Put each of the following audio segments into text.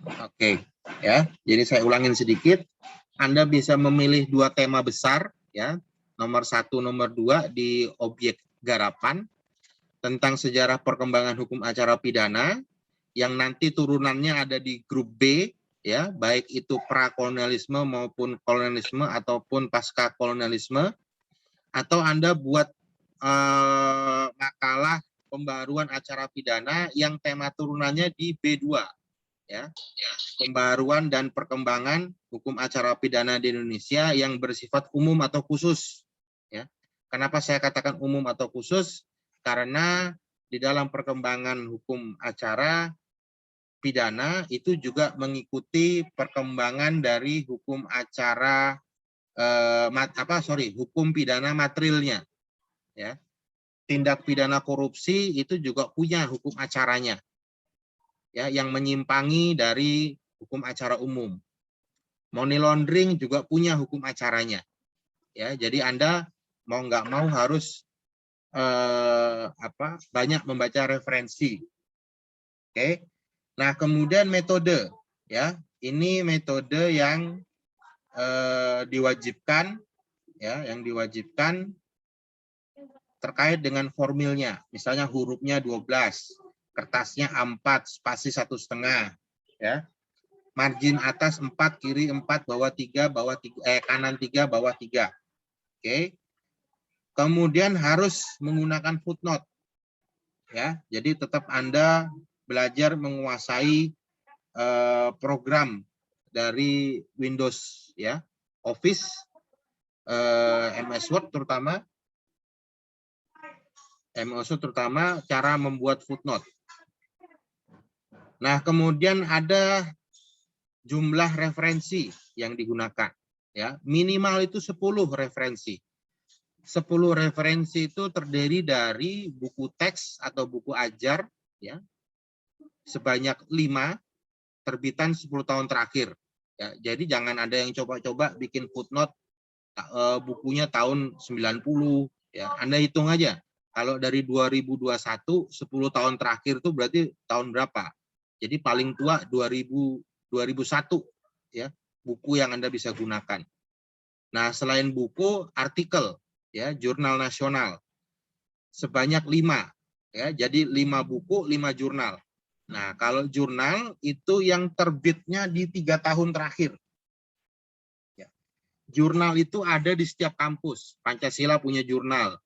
Oke, ya. Jadi saya ulangin sedikit. Anda bisa memilih 2 tema besar, ya. Nomor 1, nomor 2 di objek garapan tentang sejarah perkembangan hukum acara pidana yang nanti turunannya ada di grup B, ya, baik itu prakolonialisme maupun kolonialisme ataupun pasca kolonialisme, atau Anda buat makalah pembaruan acara pidana yang tema turunannya di B2, ya, pembaruan dan perkembangan hukum acara pidana di Indonesia yang bersifat umum atau khusus, ya. Kenapa saya katakan umum atau khusus? Karena di dalam perkembangan hukum acara pidana itu juga mengikuti perkembangan dari hukum acara hukum pidana materialnya, ya. Tindak pidana korupsi itu juga punya hukum acaranya, ya, yang menyimpangi dari hukum acara umum. Money laundering juga punya hukum acaranya, ya. Jadi Anda mau nggak mau harus banyak membaca referensi. Oke. Nah, kemudian metode, ya. Ini metode yang diwajibkan, ya, yang diwajibkan terkait dengan formilnya. Misalnya hurufnya 12, kertasnya A4, spasi 1,5, ya. Margin atas 4, kiri 4, bawah 3, kanan 3, bawah 3. Oke. Kemudian harus menggunakan footnote, ya. Jadi tetap Anda belajar menguasai program dari Windows, ya, Office, MS Word terutama cara membuat footnote. Nah, kemudian ada jumlah referensi yang digunakan, ya. Minimal itu 10 referensi. 10 referensi itu terdiri dari buku teks atau buku ajar, ya, sebanyak 5, terbitan 10 tahun terakhir. Ya, jadi jangan ada yang coba-coba bikin footnote bukunya tahun 90, ya. Anda hitung aja. Kalau dari 2021, 10 tahun terakhir itu berarti tahun berapa? Jadi paling tua 2001, ya, buku yang Anda bisa gunakan. Nah, selain buku, artikel, ya, jurnal nasional sebanyak 5, ya. Jadi 5 buku, 5 jurnal. Nah, kalau jurnal itu yang terbitnya di 3 tahun terakhir. Ya. Jurnal itu ada di setiap kampus. Pancasila punya jurnal,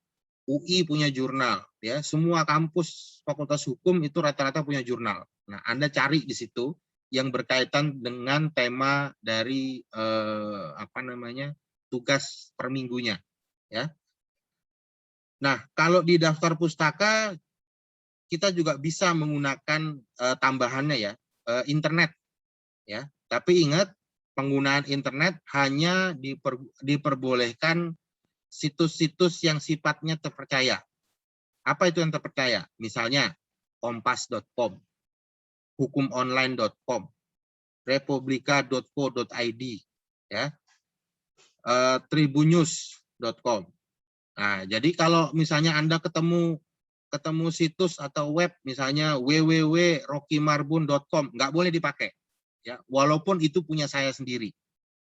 UI punya jurnal, ya. Semua kampus Fakultas Hukum itu rata-rata punya jurnal. Nah, Anda cari di situ yang berkaitan dengan tema dari tugas per minggunya, ya. Nah, kalau di daftar pustaka kita juga bisa menggunakan tambahannya, ya, internet, ya. Tapi ingat, penggunaan internet hanya diperbolehkan situs-situs yang sifatnya terpercaya. Apa itu yang terpercaya? Misalnya kompas.com, hukumonline.com, republika.co.id, ya, tribunnews.com. Nah, jadi kalau misalnya Anda ketemu situs atau web misalnya www.rockymarbun.com, nggak boleh dipakai, ya, walaupun itu punya saya sendiri,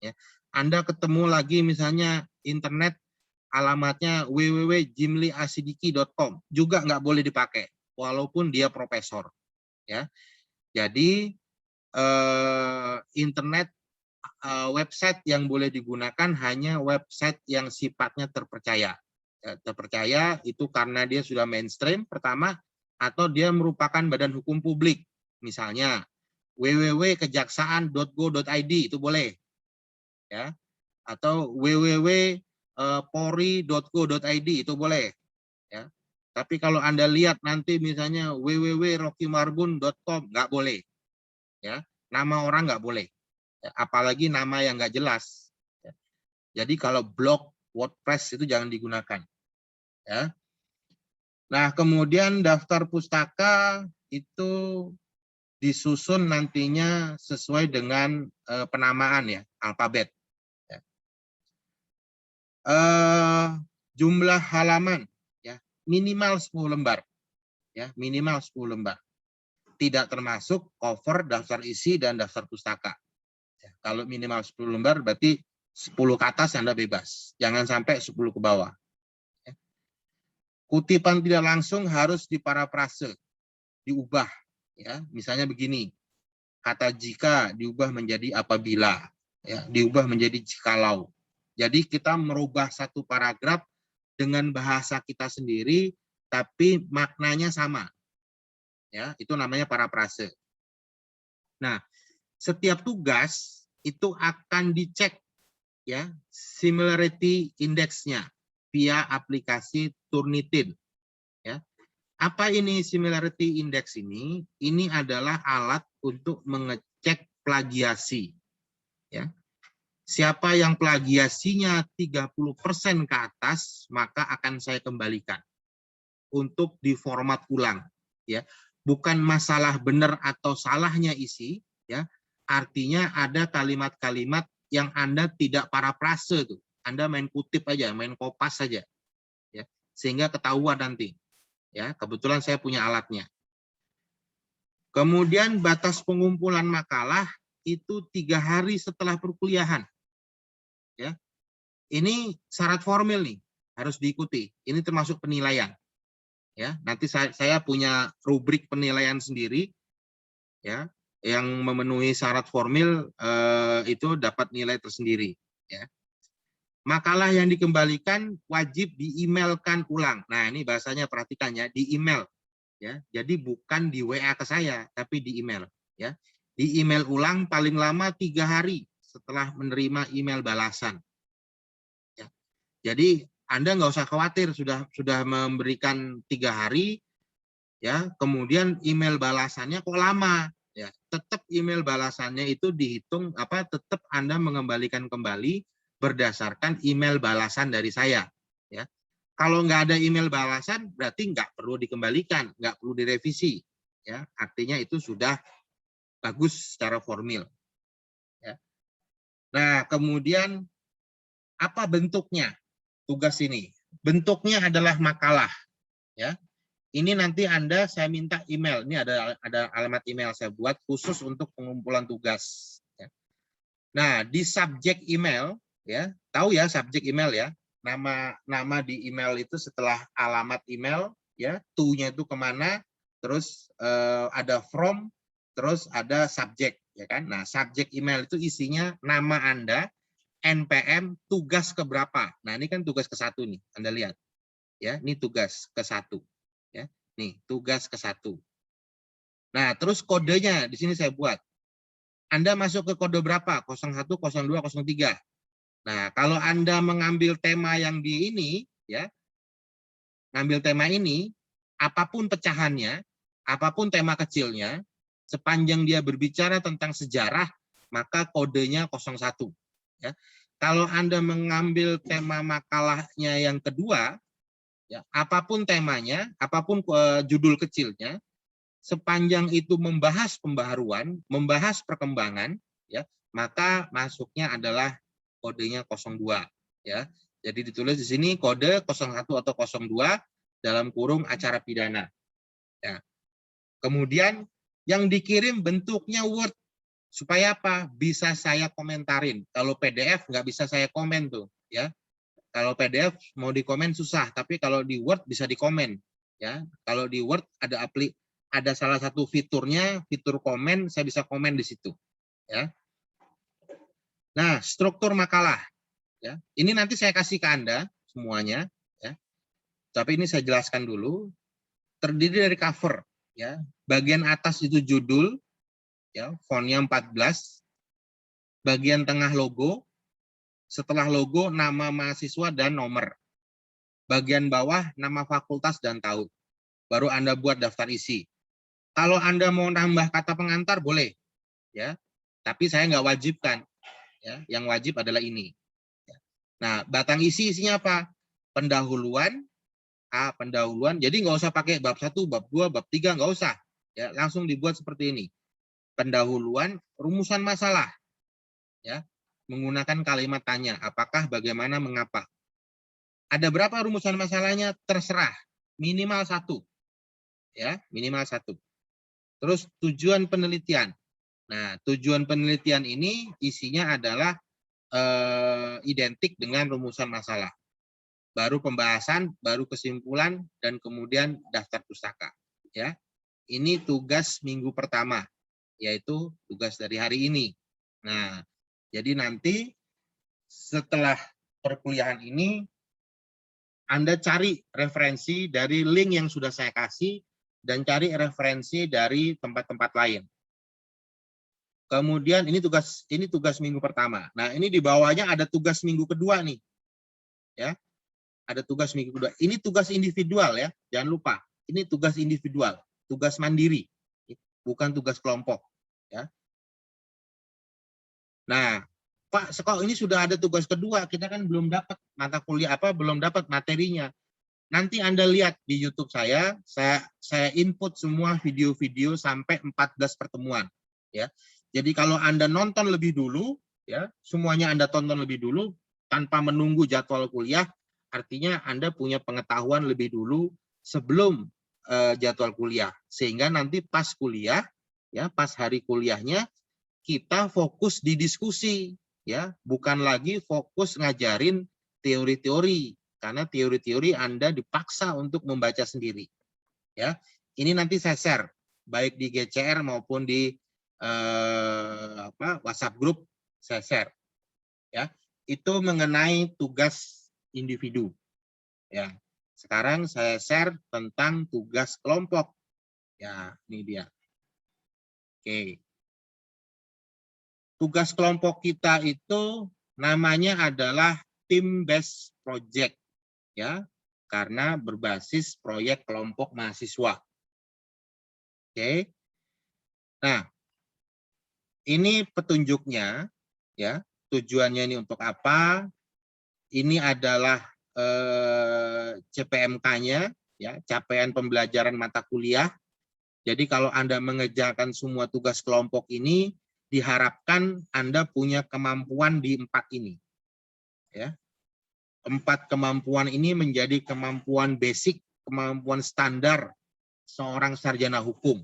ya. Anda ketemu lagi misalnya internet alamatnya www.jimliasidiki.com, juga nggak boleh dipakai walaupun dia profesor, ya. Jadi internet website yang boleh digunakan hanya website yang sifatnya terpercaya. Terpercaya itu karena dia sudah mainstream pertama, atau dia merupakan badan hukum publik. Misalnya www.kejaksaan.go.id itu boleh, ya. Atau www.polri.go.id itu boleh, ya. Tapi kalau Anda lihat nanti misalnya www.rockymarbun.com, nggak boleh, ya. Nama orang nggak boleh, ya. Apalagi nama yang nggak jelas, ya. Jadi kalau blog WordPress itu jangan digunakan, ya. Nah, kemudian daftar pustaka itu disusun nantinya sesuai dengan penamaan, ya, alfabet, ya. Jumlah halaman, ya, minimal 10 lembar, ya, minimal 10 lembar. tidak termasuk cover, daftar isi, dan daftar pustaka. Kalau minimal 10 lembar berarti 10 ke atas Anda bebas. Jangan sampai 10 ke bawah. Kutipan tidak langsung harus diparafrase, diubah. Ya, misalnya begini, kata jika diubah menjadi apabila, ya, diubah menjadi jikalau. Jadi kita merubah satu paragraf dengan bahasa kita sendiri, tapi maknanya sama. Ya, itu namanya parafrase. Nah, setiap tugas itu akan dicek, ya, similarity index-nya via aplikasi Turnitin. Ya. Apa ini similarity index ini? Ini adalah alat untuk mengecek plagiasi. Ya. Siapa yang plagiasinya 30% ke atas, maka akan saya kembalikan untuk diformat ulang. Ya. Bukan masalah benar atau salahnya isi, ya. Artinya ada kalimat-kalimat yang Anda tidak parafrase tuh. Anda main kutip aja, main kopas saja. Ya. Sehingga ketahuan nanti. Ya, kebetulan saya punya alatnya. Kemudian batas pengumpulan makalah itu 3 hari setelah perkuliahan. Ya, ini syarat formil nih, harus diikuti. Ini termasuk penilaian. Ya, nanti saya punya rubrik penilaian sendiri. Ya, yang memenuhi syarat formil itu dapat nilai tersendiri. Ya. Makalah yang dikembalikan wajib di-emailkan ulang. Nah, ini bahasanya perhatikan ya, di-email. Ya, jadi bukan di WA ke saya, tapi di email. Ya, di email ulang paling lama 3 hari setelah menerima email balasan. Ya, jadi Anda nggak usah khawatir sudah memberikan 3 hari, ya, kemudian email balasannya kok lama. Ya, tetap email balasannya itu dihitung tetap Anda mengembalikan kembali berdasarkan email balasan dari saya. Ya. Kalau nggak ada email balasan, berarti nggak perlu dikembalikan, nggak perlu direvisi. Ya, artinya itu sudah bagus secara formil. Ya. Nah, kemudian apa bentuknya tugas ini? Bentuknya adalah makalah. Ya, ini nanti saya minta email. Ini ada alamat email saya buat khusus untuk pengumpulan tugas. Ya. Nah, di subjek email, ya, tahu ya subjek email ya. Nama di email itu setelah alamat email, ya, to-nya itu kemana, terus ada from, terus ada subjek, ya kan. Nah, subjek email itu isinya nama Anda, NPM, tugas keberapa. Nah, ini kan tugas ke-1 nih, Anda lihat. Ya, ini tugas ke-1. Ya, nih, tugas ke-1. Nah, terus kodenya di sini saya buat. Anda masuk ke kode berapa? 01, 02, 03. Nah, kalau Anda mengambil tema yang di ini, ya, ngambil tema ini, apapun pecahannya, apapun tema kecilnya, sepanjang dia berbicara tentang sejarah, maka kodenya 01. Ya. Kalau Anda mengambil tema makalahnya yang kedua, ya, apapun temanya, apapun judul kecilnya, sepanjang itu membahas pembaharuan, membahas perkembangan, ya, maka masuknya adalah kodenya 02. Ya. Jadi ditulis di sini kode 01 atau 02 dalam kurung acara pidana. Ya. Kemudian yang dikirim bentuknya Word. Supaya apa? Bisa saya komentarin. Kalau PDF nggak bisa saya komen tuh. Ya. Kalau PDF mau dikomen susah, tapi kalau di Word bisa dikomen. Ya. Kalau di Word ada salah satu fiturnya, fitur komen, saya bisa komen di situ. Ya. Nah, struktur makalah. Ya, ini nanti saya kasih ke Anda semuanya. Ya. Tapi ini saya jelaskan dulu. Terdiri dari cover. Ya. Bagian atas itu judul, ya, fontnya 14. Bagian tengah logo. Setelah logo nama mahasiswa dan nomor. Bagian bawah nama fakultas dan tahun. Baru Anda buat daftar isi. Kalau Anda mau nambah kata pengantar boleh. Ya. Tapi saya nggak wajibkan. Ya. Yang wajib adalah ini. Nah, batang isi isinya apa? Pendahuluan, pendahuluan. Jadi nggak usah pakai bab 1, bab 2, bab 3, nggak usah. Ya, langsung dibuat seperti ini. Pendahuluan, rumusan masalah. Ya, menggunakan kalimat tanya, apakah, bagaimana, mengapa. Ada berapa rumusan masalahnya? Terserah. Minimal 1. Ya, minimal 1. Terus tujuan penelitian. Nah, tujuan penelitian ini isinya adalah identik dengan rumusan masalah. Baru pembahasan, baru kesimpulan, dan kemudian daftar pustaka. Ya, ini tugas minggu pertama, yaitu tugas dari hari ini. Nah, jadi nanti setelah perkuliahan ini, Anda cari referensi dari link yang sudah saya kasih, dan cari referensi dari tempat-tempat lain. Kemudian ini tugas minggu pertama. Nah, ini di bawahnya ada tugas minggu kedua nih. Ya. Ada tugas minggu kedua. Ini tugas individual ya, jangan lupa. Ini tugas individual, tugas mandiri, bukan tugas kelompok. Ya. Nah, Pak, sekolah ini sudah ada tugas kedua, kita kan belum dapat mata kuliah belum dapat materinya. Nanti Anda lihat di YouTube saya input semua video-video sampai 14 pertemuan. Ya. Jadi kalau Anda nonton lebih dulu, ya semuanya Anda tonton lebih dulu tanpa menunggu jadwal kuliah. Artinya Anda punya pengetahuan lebih dulu sebelum jadwal kuliah, sehingga nanti pas kuliah, ya pas hari kuliahnya kita fokus di diskusi, ya bukan lagi fokus ngajarin teori-teori, karena teori-teori Anda dipaksa untuk membaca sendiri. Ya, ini nanti saya share baik di GCR maupun di WhatsApp grup saya share. Ya, itu mengenai tugas individu. Ya, sekarang saya share tentang tugas kelompok. Ya, ini dia. Oke. Tugas kelompok kita itu namanya adalah team based project, ya, karena berbasis proyek kelompok mahasiswa. Oke. Nah, ini petunjuknya, ya. Tujuannya ini untuk apa? Ini adalah CPMK-nya, ya, capaian pembelajaran mata kuliah. Jadi kalau Anda mengerjakan semua tugas kelompok ini, diharapkan Anda punya kemampuan di 4 ini. Ya. 4 kemampuan ini menjadi kemampuan basic, kemampuan standar seorang sarjana hukum.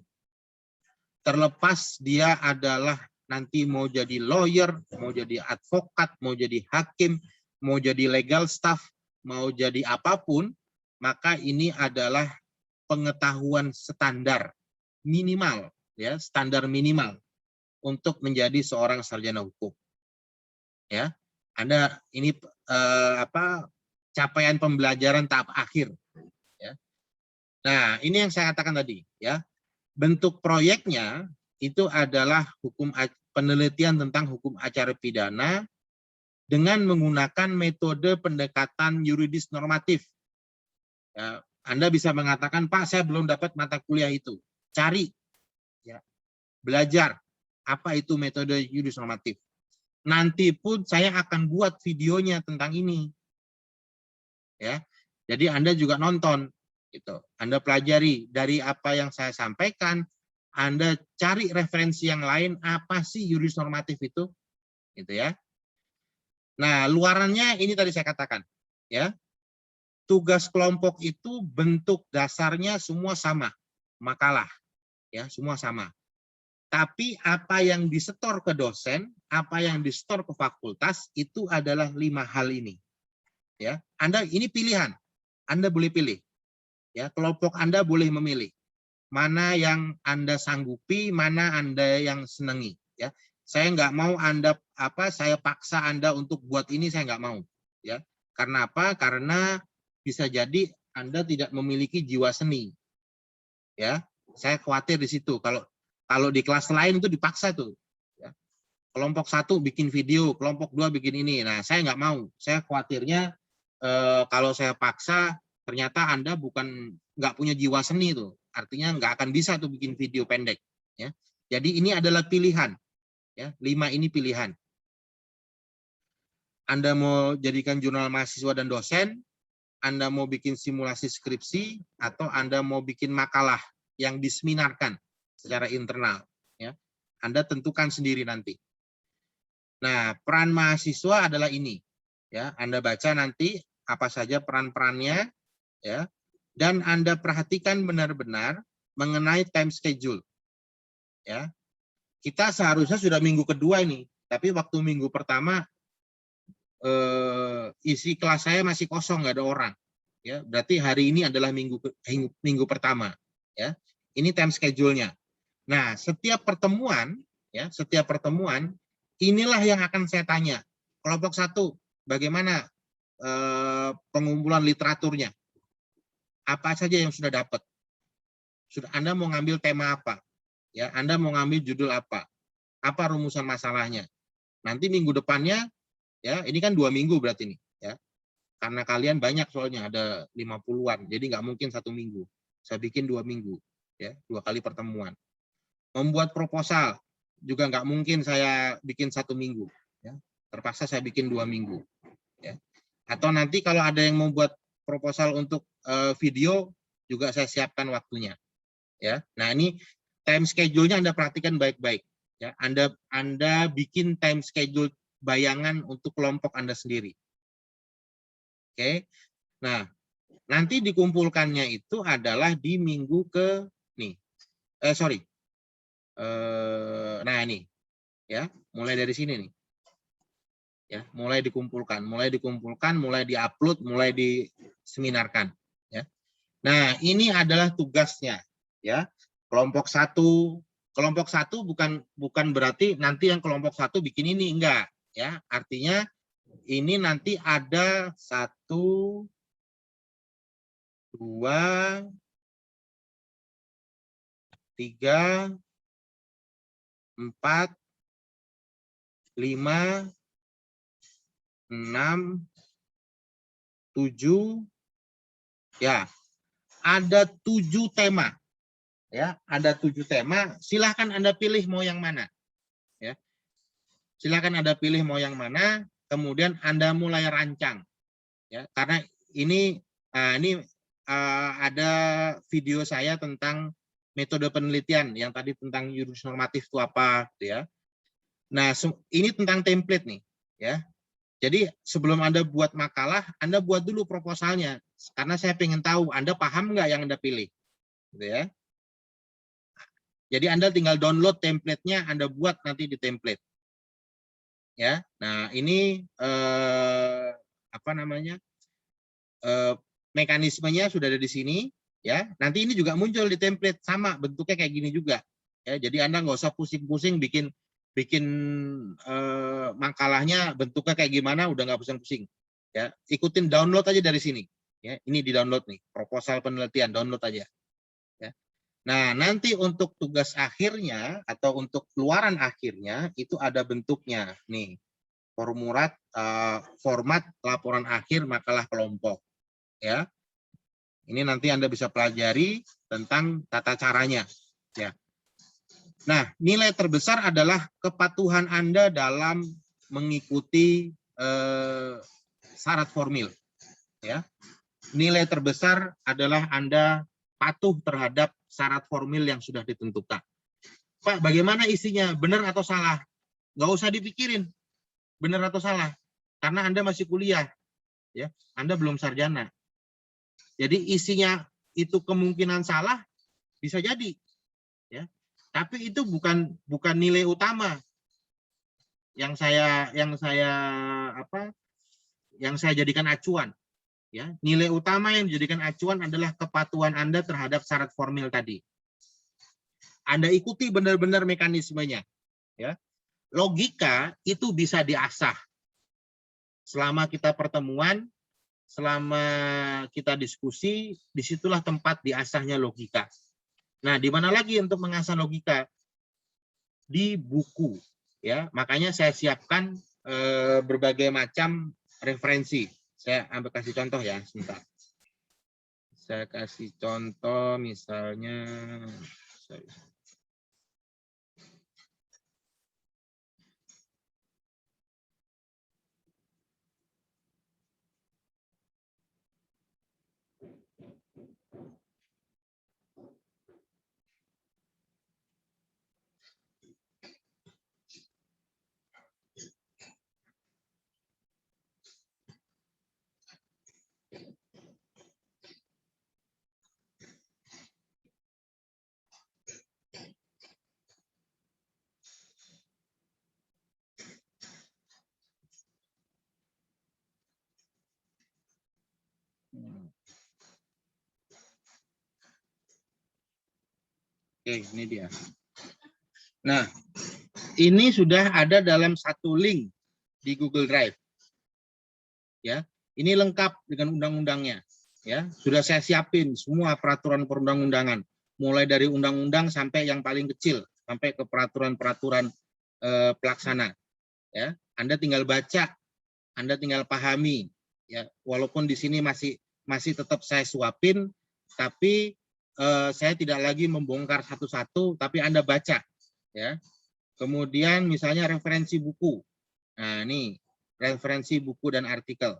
Terlepas dia adalah nanti mau jadi lawyer, mau jadi advokat, mau jadi hakim, mau jadi legal staff, mau jadi apapun, maka ini adalah pengetahuan standar minimal, ya, standar minimal untuk menjadi seorang sarjana hukum. Ya, Anda ini capaian pembelajaran tahap akhir. Ya. Nah, ini yang saya katakan tadi, ya. Bentuk proyeknya itu adalah penelitian tentang hukum acara pidana dengan menggunakan metode pendekatan yuridis normatif. Ya, Anda bisa mengatakan, Pak, saya belum dapat mata kuliah itu. Cari, ya, belajar apa itu metode yuridis normatif. Nanti pun saya akan buat videonya tentang ini. Ya, jadi Anda juga nonton. Gitu. Anda pelajari dari apa yang saya sampaikan, Anda cari referensi yang lain, apa sih yuridis normatif itu, gitu ya. Nah, luarannya ini tadi saya katakan, ya. Tugas kelompok itu bentuk dasarnya semua sama, makalah, ya, semua sama. Tapi apa yang disetor ke dosen, apa yang disetor ke fakultas itu adalah 5 hal ini. Ya, Anda ini pilihan, Anda boleh pilih. Ya, kelompok Anda boleh memilih mana yang Anda sanggupi, mana Anda yang senangi. Ya, saya nggak mau saya paksa Anda untuk buat ini, saya nggak mau. Ya, karena apa? Karena bisa jadi Anda tidak memiliki jiwa seni. Ya, saya khawatir di situ. Kalau di kelas lain itu dipaksa tuh. Ya. Kelompok 1 bikin video, kelompok 2 bikin ini. Nah, saya nggak mau. Saya khawatirnya kalau saya paksa ternyata Anda nggak punya jiwa seni tuh, artinya nggak akan bisa tuh bikin video pendek. Ya, jadi ini adalah pilihan. Ya, 5 ini pilihan. Anda mau jadikan jurnal mahasiswa dan dosen, Anda mau bikin simulasi skripsi, atau Anda mau bikin makalah yang diseminarkan secara internal. Ya, Anda tentukan sendiri nanti. Nah, peran mahasiswa adalah ini. Ya, Anda baca nanti apa saja peran-perannya. Ya, dan Anda perhatikan benar-benar mengenai time schedule. ya. Kita seharusnya sudah minggu kedua ini, tapi waktu minggu pertama isi kelas saya masih kosong, nggak ada orang. Ya, berarti hari ini adalah minggu pertama. Ya, ini time schedule-nya. Nah, setiap pertemuan, ya, setiap pertemuan inilah yang akan saya tanya. Kelompok 1, bagaimana pengumpulan literaturnya? Apa saja yang sudah dapat? Sudah Anda mau ngambil tema apa? Ya, Anda mau ngambil judul apa? Apa rumusan masalahnya? Nanti minggu depannya, ya, ini kan 2 minggu berarti nih, ya. Karena kalian banyak soalnya, ada 50-an, jadi nggak mungkin 1 minggu. Saya bikin 2 minggu, ya, 2 kali pertemuan. Membuat proposal juga nggak mungkin saya bikin 1 minggu, ya. Terpaksa saya bikin 2 minggu, ya. Atau nanti kalau ada yang membuat proposal untuk video juga saya siapkan waktunya, ya. Nah, ini time schedule-nya Anda perhatikan baik-baik, ya. Anda bikin time schedule bayangan untuk kelompok Anda sendiri. Oke. Nah, nanti dikumpulkannya itu adalah di minggu ke nih. Nah, ini, ya, mulai dari sini nih. Ya, mulai dikumpulkan, mulai diupload, mulai diseminarkan, ya. Nah, ini adalah tugasnya, ya. Kelompok satu bukan berarti nanti yang kelompok 1 bikin ini, enggak, ya. Artinya ini nanti ada 1, 2, 3, 4, 5, 6, 7, ya. Ada 7 tema. Ya, ada 7 tema, silahkan Anda pilih mau yang mana. Ya. Silahkan Anda pilih mau yang mana, kemudian Anda mulai rancang. Ya, karena ini ada video saya tentang metode penelitian yang tadi tentang jurus normatif itu apa, gitu ya. Nah, ini tentang template nih, ya. Jadi sebelum Anda buat makalah, Anda buat dulu proposalnya, karena saya ingin tahu Anda paham nggak yang Anda pilih, gitu ya. Jadi Anda tinggal download template-nya, Anda buat nanti di template. Ya. Nah, ini mekanismenya sudah ada di sini, ya. Nanti ini juga muncul di template, sama bentuknya kayak gini juga. Ya, jadi Anda nggak usah pusing-pusing bikin makalahnya bentuknya kayak gimana, udah nggak pusing-pusing. Ya, ikutin download aja dari sini. Ya, ini di download nih, proposal penelitian, download aja. Ya. Nah, nanti untuk tugas akhirnya atau untuk keluaran akhirnya itu ada bentuknya nih. Format laporan akhir makalah kelompok, ya. Ini nanti Anda bisa pelajari tentang tata caranya, ya. Nah, nilai terbesar adalah kepatuhan Anda dalam mengikuti syarat formil, ya. Nilai terbesar adalah Anda patuh terhadap syarat formil yang sudah ditentukan. Pak, bagaimana isinya? Benar atau salah? Nggak usah dipikirin, benar atau salah. Karena Anda masih kuliah, ya. Anda belum sarjana. Jadi isinya itu kemungkinan salah, bisa jadi. Ya. Tapi itu bukan nilai utama yang saya jadikan acuan. Ya, nilai utama yang dijadikan acuan adalah kepatuhan Anda terhadap syarat formil tadi. Anda ikuti benar-benar mekanismenya. Ya. Logika itu bisa diasah. Selama kita pertemuan, selama kita diskusi, disitulah tempat diasahnya logika. Nah, di mana lagi untuk mengasah logika? Di buku. Ya, makanya saya siapkan berbagai macam referensi. Saya ambil kasih contoh ya, sebentar. Saya kasih contoh misalnya, Oke, ini dia. Nah, ini sudah ada dalam satu link di Google Drive. Ya, ini lengkap dengan undang-undangnya. Ya, sudah saya siapin semua peraturan perundang-undangan, mulai dari undang-undang sampai yang paling kecil, sampai ke peraturan-peraturan pelaksana. Ya, Anda tinggal baca, Anda tinggal pahami. Ya, walaupun di sini masih tetap saya suapin, tapi saya tidak lagi membongkar satu-satu, tapi Anda baca. Ya, kemudian misalnya referensi buku. Nah, ini referensi buku dan artikel.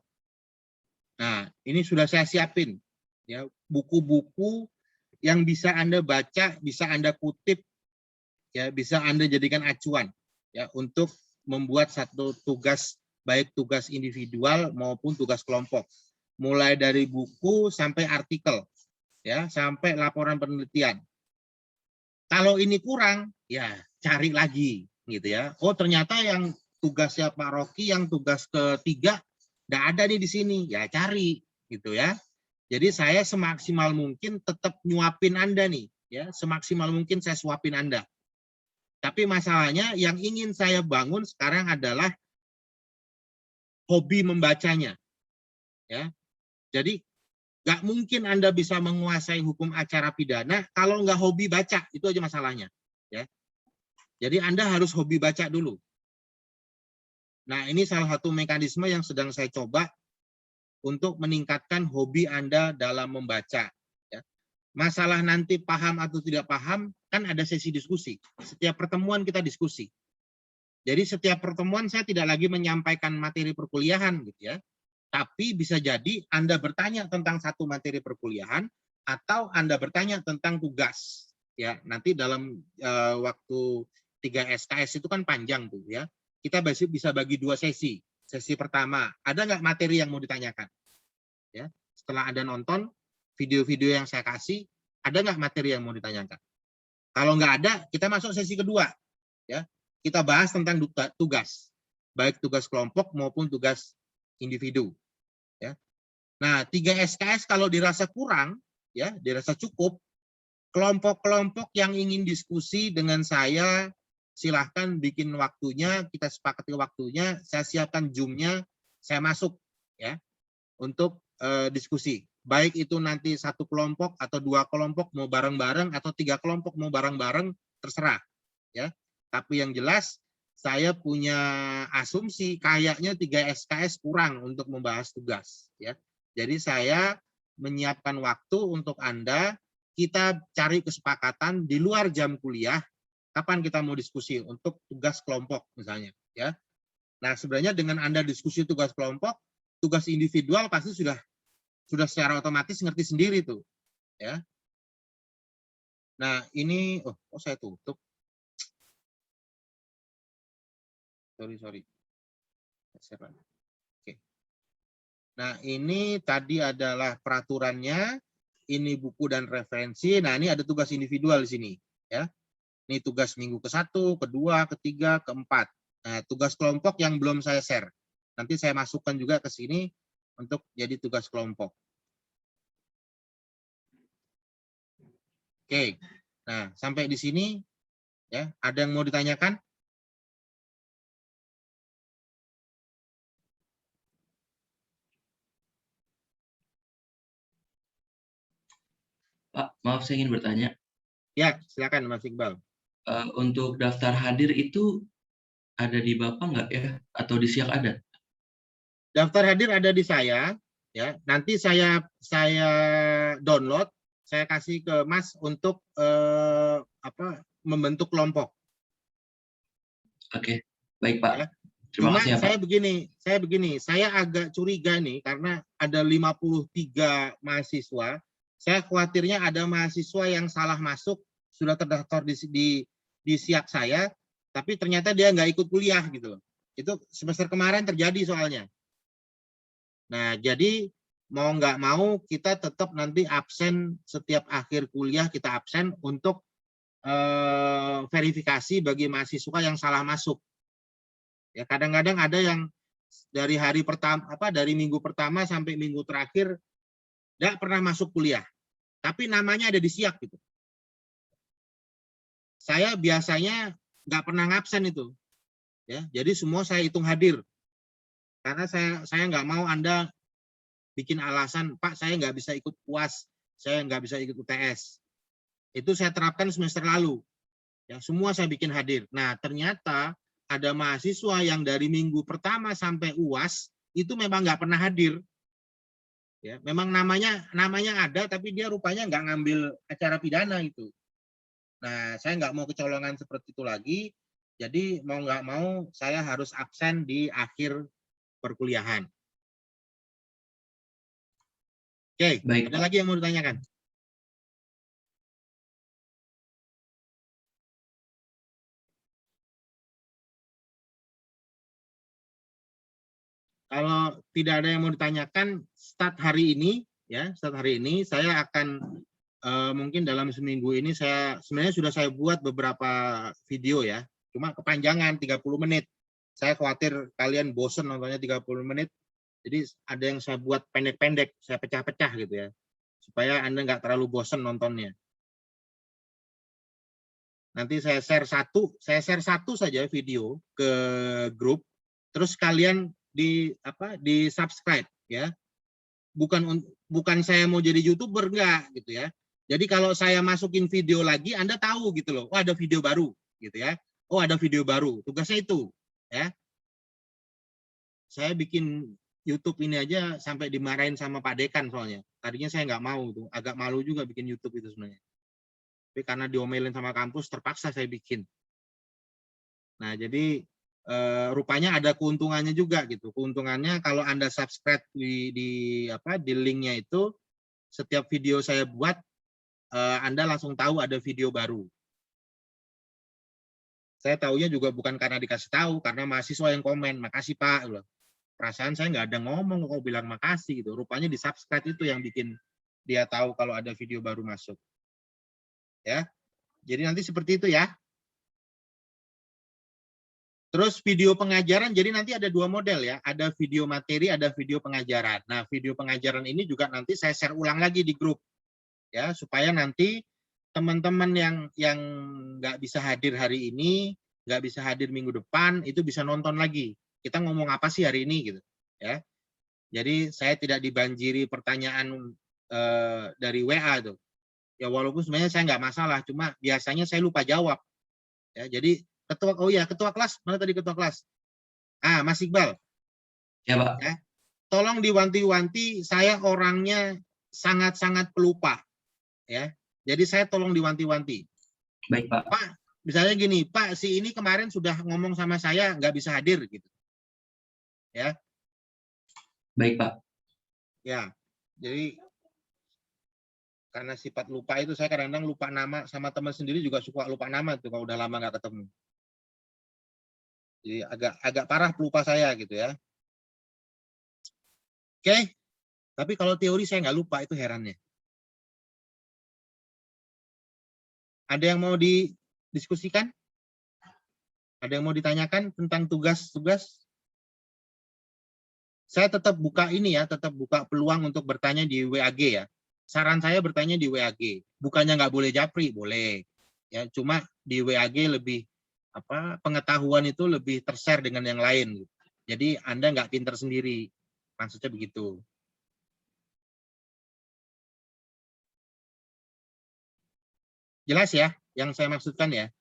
Nah, ini sudah saya siapin. Ya, buku-buku yang bisa Anda baca, bisa Anda kutip, ya, bisa Anda jadikan acuan, ya, untuk membuat satu tugas, baik tugas individual maupun tugas kelompok. Mulai dari buku sampai artikel, ya, sampai laporan penelitian. Kalau ini kurang, ya cari lagi, gitu ya. Oh, ternyata yang tugasnya Pak Rocky, yang tugas ketiga, nggak ada nih di sini, ya cari, gitu ya. Jadi saya semaksimal mungkin tetap nyuapin Anda nih, ya, semaksimal mungkin saya suapin Anda. Tapi masalahnya yang ingin saya bangun sekarang adalah hobi membacanya, ya. Jadi nggak mungkin Anda bisa menguasai hukum acara pidana kalau nggak hobi baca, itu aja masalahnya, ya. Jadi Anda harus hobi baca dulu. Nah, ini salah satu mekanisme yang sedang saya coba untuk meningkatkan hobi Anda dalam membaca. Ya. Masalah nanti paham atau tidak paham, kan ada sesi diskusi. Setiap pertemuan kita diskusi. Jadi setiap pertemuan saya tidak lagi menyampaikan materi perkuliahan, gitu ya. Tapi bisa jadi Anda bertanya tentang satu materi perkuliahan, atau Anda bertanya tentang tugas. Ya, nanti dalam waktu 3 SKS itu kan panjang tuh, ya. Kita bisa bagi 2 sesi. Sesi pertama, ada nggak materi yang mau ditanyakan? Ya, setelah Anda nonton video-video yang saya kasih, ada nggak materi yang mau ditanyakan? Kalau nggak ada, kita masuk sesi kedua. Ya, kita bahas tentang tugas, baik tugas kelompok maupun tugas individu. Ya. Nah, 3 SKS kalau dirasa kurang, ya, dirasa cukup, kelompok-kelompok yang ingin diskusi dengan saya, silahkan bikin waktunya, kita sepakati waktunya, saya siapkan Zoom-nya, saya masuk, ya, untuk diskusi. Baik itu nanti satu kelompok atau 2 kelompok mau bareng-bareng atau 3 kelompok mau bareng-bareng, terserah, ya. Tapi yang jelas saya punya asumsi kayaknya 3 SKS kurang untuk membahas tugas, ya. Jadi saya menyiapkan waktu untuk Anda, kita cari kesepakatan di luar jam kuliah, kapan kita mau diskusi untuk tugas kelompok misalnya, ya. Nah, sebenarnya dengan Anda diskusi tugas kelompok, tugas individual pasti sudah secara otomatis ngerti sendiri tuh, ya. Nah, ini saya tutup. Sorry. Oke. Nah, ini tadi adalah peraturannya, ini buku dan referensi. Nah, ini ada tugas individual di sini, ya. Ini tugas minggu ke-1, ke-2, ke-3, ke-4. Nah, tugas kelompok yang belum saya share. Nanti saya masukkan juga ke sini untuk jadi tugas kelompok. Oke. Nah, sampai di sini, ya, ada yang mau ditanyakan? Pak, maaf saya ingin bertanya. Ya, silakan Mas Iqbal. Untuk daftar hadir itu ada di Bapak nggak ya? Atau di Siak ada? Daftar hadir ada di saya, ya. Nanti saya download, saya kasih ke Mas untuk membentuk kelompok. Oke, baik Pak. Ya. Terima Cuma kasih ya, Pak. saya agak curiga nih karena ada 53 mahasiswa. Saya khawatirnya ada mahasiswa yang salah masuk, sudah terdaftar di Siak saya, tapi ternyata dia nggak ikut kuliah gitu loh. Itu semester kemarin terjadi soalnya. Nah, jadi mau nggak mau kita tetap nanti absen setiap akhir kuliah, kita absen untuk verifikasi bagi mahasiswa yang salah masuk. Ya, kadang-kadang ada yang dari hari pertama dari minggu pertama sampai minggu terakhir nggak pernah masuk kuliah, tapi namanya ada di Siak gitu. saya biasanya nggak pernah ngabsen itu. Ya, jadi semua saya hitung hadir. Karena saya nggak mau Anda bikin alasan, Pak, saya nggak bisa ikut UAS, saya nggak bisa ikut UTS. Itu saya terapkan semester lalu. Ya, semua saya bikin hadir. Nah, ternyata ada mahasiswa yang dari minggu pertama sampai UAS itu memang nggak pernah hadir. Ya, memang namanya ada, tapi dia rupanya nggak ngambil acara pidana itu. Nah, saya nggak mau kecolongan seperti itu lagi. Jadi mau nggak mau saya harus absen di akhir perkuliahan. Oke, Baik, ada Pak. lagi yang mau ditanyakan? Kalau tidak ada yang mau ditanyakan, start hari ini saya akan mungkin dalam seminggu ini saya sebenarnya sudah saya buat beberapa video ya. Cuma kepanjangan 30 menit. Saya khawatir kalian bosen nontonnya 30 menit. Jadi ada yang saya buat pendek-pendek, saya pecah-pecah gitu ya. Supaya Anda nggak terlalu bosen nontonnya. Nanti saya share satu saja video ke grup, terus kalian di subscribe ya. Bukan saya mau jadi YouTuber enggak gitu ya. Jadi kalau saya masukin video lagi, Anda tahu gitu loh. Oh, ada video baru gitu ya. Oh, ada video baru. Tugasnya itu ya. Saya bikin YouTube ini aja sampai dimarahin sama Pak Dekan soalnya. Tadinya saya nggak mau tuh, agak malu juga bikin YouTube itu sebenarnya. Tapi karena diomelin sama kampus, terpaksa saya bikin. Nah, jadi rupanya ada keuntungannya juga gitu. Keuntungannya kalau Anda subscribe di linknya itu, setiap video saya buat, Anda langsung tahu ada video baru. Saya tahunya juga bukan karena dikasih tahu, karena mahasiswa yang komen, makasih Pak. Perasaan saya nggak ada ngomong kok bilang makasih gitu. Rupanya di subscribe itu yang bikin dia tahu kalau ada video baru masuk. Ya, jadi nanti seperti itu ya. Terus video pengajaran, jadi nanti ada dua model ya. Ada video materi, ada video pengajaran. Nah, video pengajaran ini juga nanti saya share ulang lagi di grup. Ya, supaya nanti teman-teman yang nggak bisa hadir hari ini, nggak bisa hadir minggu depan, itu bisa nonton lagi. Kita ngomong apa sih hari ini gitu. Ya, jadi saya tidak dibanjiri pertanyaan dari WA tuh. Ya walaupun sebenarnya saya nggak masalah, cuma biasanya saya lupa jawab. Ya, jadi ketua kelas, mana tadi ketua kelas? Mas Iqbal. Ya, Pak. Ya, tolong diwanti-wanti, saya orangnya sangat-sangat pelupa. Ya, jadi saya tolong diwanti-wanti. Baik, Pak. Pak, misalnya gini, Pak, si ini kemarin sudah ngomong sama saya, nggak bisa hadir gitu. Ya. Baik, Pak. Ya, jadi karena sifat lupa itu saya kadang-kadang lupa nama, sama teman sendiri juga suka lupa nama tuh kalau udah lama nggak ketemu. Jadi agak parah pelupa saya gitu ya. Oke, tapi kalau teori saya nggak lupa, itu herannya. Ada yang mau didiskusikan? Ada yang mau ditanyakan tentang tugas-tugas? Saya tetap buka ini ya, tetap buka peluang untuk bertanya di WAG ya. Saran saya bertanya di WAG. Bukannya nggak boleh japri, boleh. Ya, cuma di WAG lebih pengetahuan itu lebih tershare dengan yang lain. Jadi Anda nggak pinter sendiri. Maksudnya begitu. Jelas ya yang saya maksudkan ya?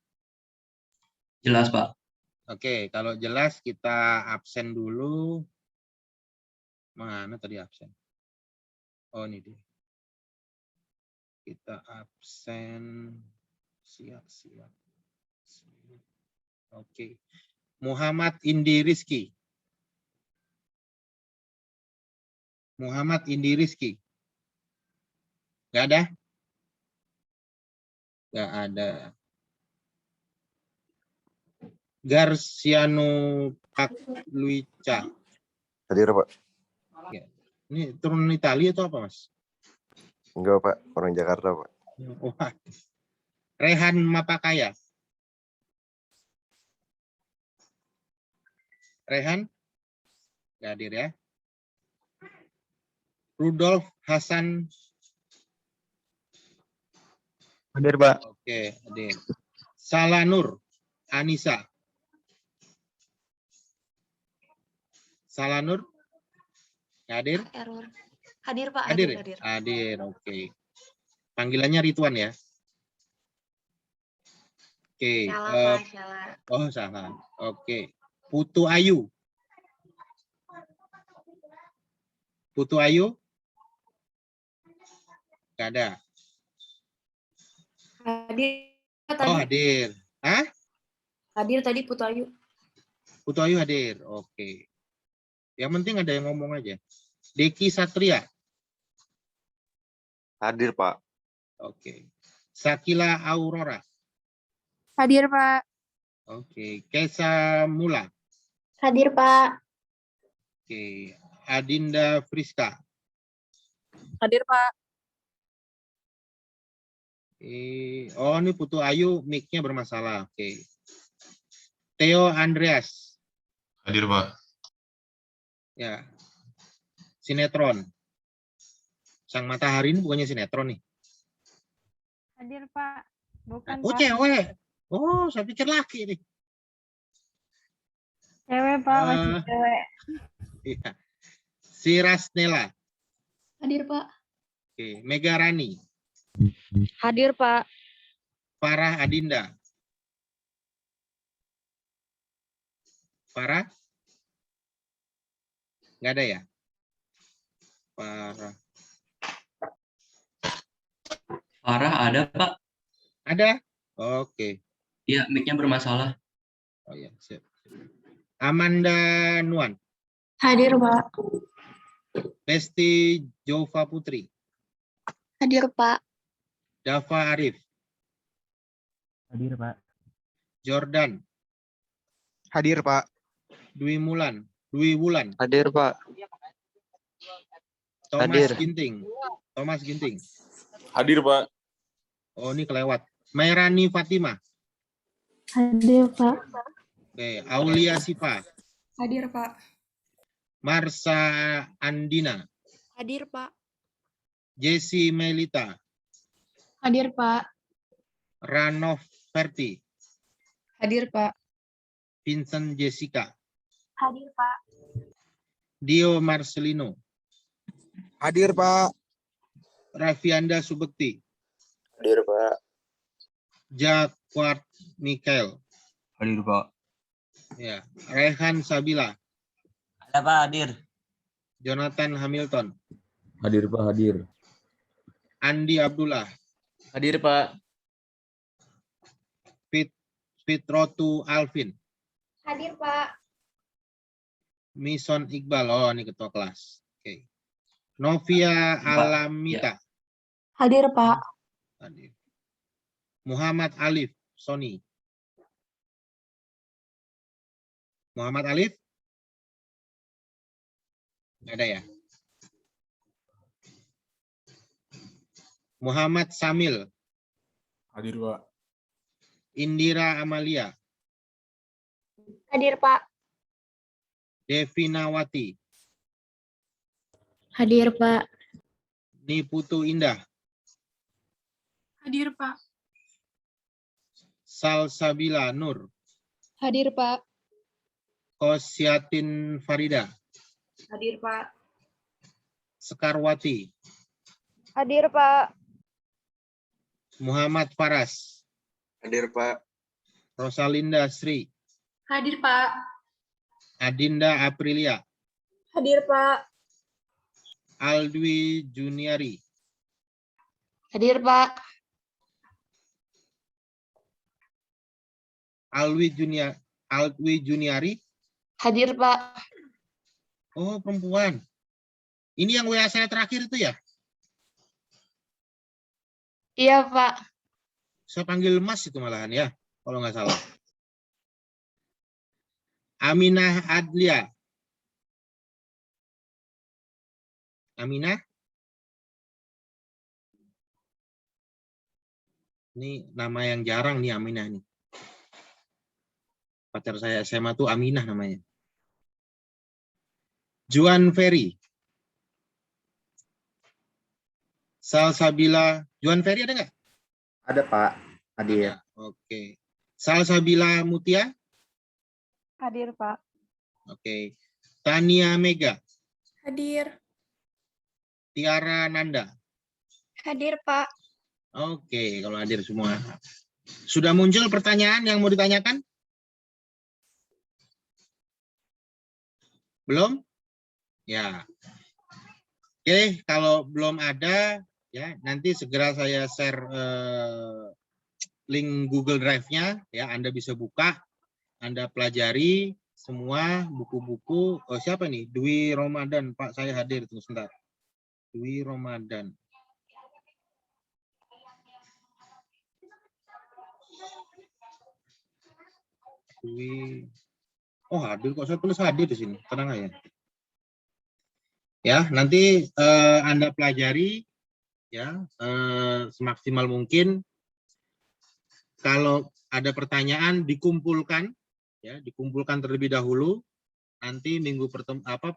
Jelas, Pak. Oke, kalau jelas kita absen dulu. Mana tadi absen? Oh, ini dia. Kita absen. Siap. Oke. Muhammad Indi Rizki. Muhammad Indi Rizki. Nggak ada? Nggak ada. Garciano Pakluica. Hadir, Pak. Ya. Ini turun Italia atau apa, Mas? Enggak, Pak. Orang Jakarta, Pak. Oh, Rehan Mapakaya. Rehan? Nggak hadir ya. Rudolf Hasan. Hadir, Pak. Oke, hadir. Salanur Anissa. Salanur hadir? Error. Hadir Pak, Hadir, hadir, ya? hadir. Hadir, oke. Panggilannya Rituan ya? Oke. Salah Pak, salah. Oh, salah. Oke. Putu Ayu. Putu Ayu? Nggak ada. Hadir tadi. Oh, hadir. Hah? Hadir tadi Putu Ayu. Putu Ayu hadir. Oke. Yang penting ada yang ngomong aja. Deki Satria. Hadir, Pak. Oke. Sakila Aurora. Hadir, Pak. Oke. Kesa Mula. Hadir Pak. Oke. Adinda Friska. Hadir, Pak. Oh, ini Putu Ayu mic-nya bermasalah. Oke. Theo Andreas. Hadir, Pak. Ya. Sinetron. Sang Matahari ini bukannya sinetron nih. Hadir, Pak. Bukan, Oh, Pak. cewek. Oh, saya pikir laki nih. Cewek, Pak. Masih Eh. cewek. Iya. Si Rasnela. Hadir Pak. Oke. Mega Rani. Hadir, Pak. Farah Adinda. Farah? Nggak ada ya? Farah. Farah ada, Pak. Ada? Oke. Iya, mic-nya bermasalah. Oh ya, siap. Amanda Nuan. Hadir Pak. Lesti Jova Putri. Hadir Pak. Dava Arif. Hadir, Pak. Jordan. Hadir, Pak. Dwi Wulan. Hadir, Pak. Thomas Hadir. Ginting. Thomas Ginting. Hadir, Pak. Oh, ini kelewat. Mairani Fatima. Hadir Pak. Oke. Aulia Sipa. Hadir Pak. Marsa Andina. Hadir, Pak. Jesse Melita. Hadir Pak. Ranov Verti. Hadir Pak. Vincent Jessica. Hadir Pak. Dio Marcelino. Hadir, Pak. Raffianda Subekti. Hadir, Pak. Jacquard Mikael. Hadir, Pak. Ya. Rehan Sabila. Ada Pak, hadir. Jonathan Hamilton. Hadir, Pak. Hadir. Andi Abdullah. Hadir Pak. Fitrotu Alvin. Hadir Pak. Mison Iqbal. Oh, ini ketua kelas. Oke. Novia Alamita. Hadir Pak. Hadir. Muhammad Alif. Sony. Muhammad Alif? Nggak ada ya? Muhammad Samil. Hadir, Pak. Indira Amalia. Hadir Pak. Devinawati. Hadir Pak. Niputu Indah. Hadir, Pak. Salsabila Nur. Hadir Pak. Kosyatin Farida. Hadir Pak. Sekarwati. Hadir, Pak. Muhammad Faras. Hadir, Pak. Rosalinda Sri. Hadir Pak. Adinda Aprilia. Hadir Pak. Aldwi Juniari. Hadir Pak. Aldwi Juniari. Hadir Pak. Oh, perempuan. Ini yang WA saya terakhir itu ya? Iya Pak. Saya panggil Mas itu malahan ya, kalau nggak salah. Aminah Adlia. Aminah? Ini nama yang jarang nih Aminah nih. Pacar saya SMA tuh Aminah namanya. Juan Ferry. Salsabila. Juan Ferry ada nggak? Ada Pak, hadir. Oke. Salsabila Mutia. Hadir, Pak. Oke. Tania Mega. Hadir. Tiara Nanda. Hadir, Pak. Oke, kalau hadir semua. Sudah muncul pertanyaan yang mau ditanyakan? Belum? Ya. Oke, kalau belum ada, ya nanti segera saya share link Google Drive-nya, ya Anda bisa buka, Anda pelajari semua buku-buku. Oh, siapa nih? Dwi Ramadan, Pak, saya hadir tunggu sebentar. Dwi Ramadan. Dwi. Oh, hadir kok, saya tulis hadir di sini. Tenang aja. Ya, nanti Anda pelajari ya semaksimal mungkin. Kalau ada pertanyaan dikumpulkan ya, dikumpulkan terlebih dahulu. Nanti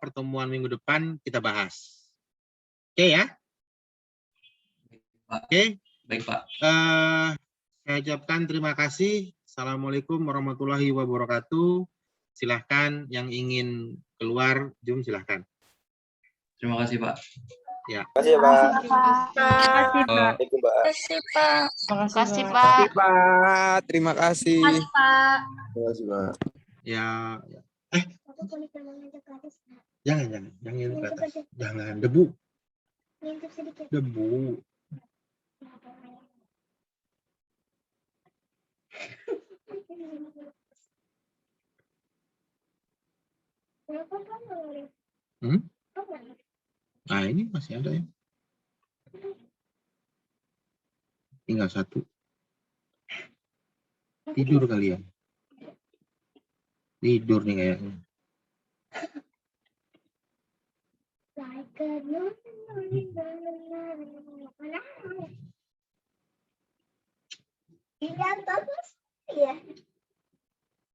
pertemuan minggu depan kita bahas. Oke ya? Oke. Baik, Pak. Saya ucapkan terima kasih. Assalamualaikum warahmatullahi wabarakatuh. Silahkan yang ingin keluar, Zoom silahkan. Terima kasih, Pak. Ya. Terima kasih ya, Pak. Terima kasih, Pak. Assalamualaikum, Pak. Terima kasih, Pak. Pak, terima kasih. Pak. Terima kasih, Pak. Ya. Jangan ke atas. Jangan, debu. Debu. Nah, ini masih ada ya. Tinggal satu. Tidur kalian. Tidur nih kayaknya. Like a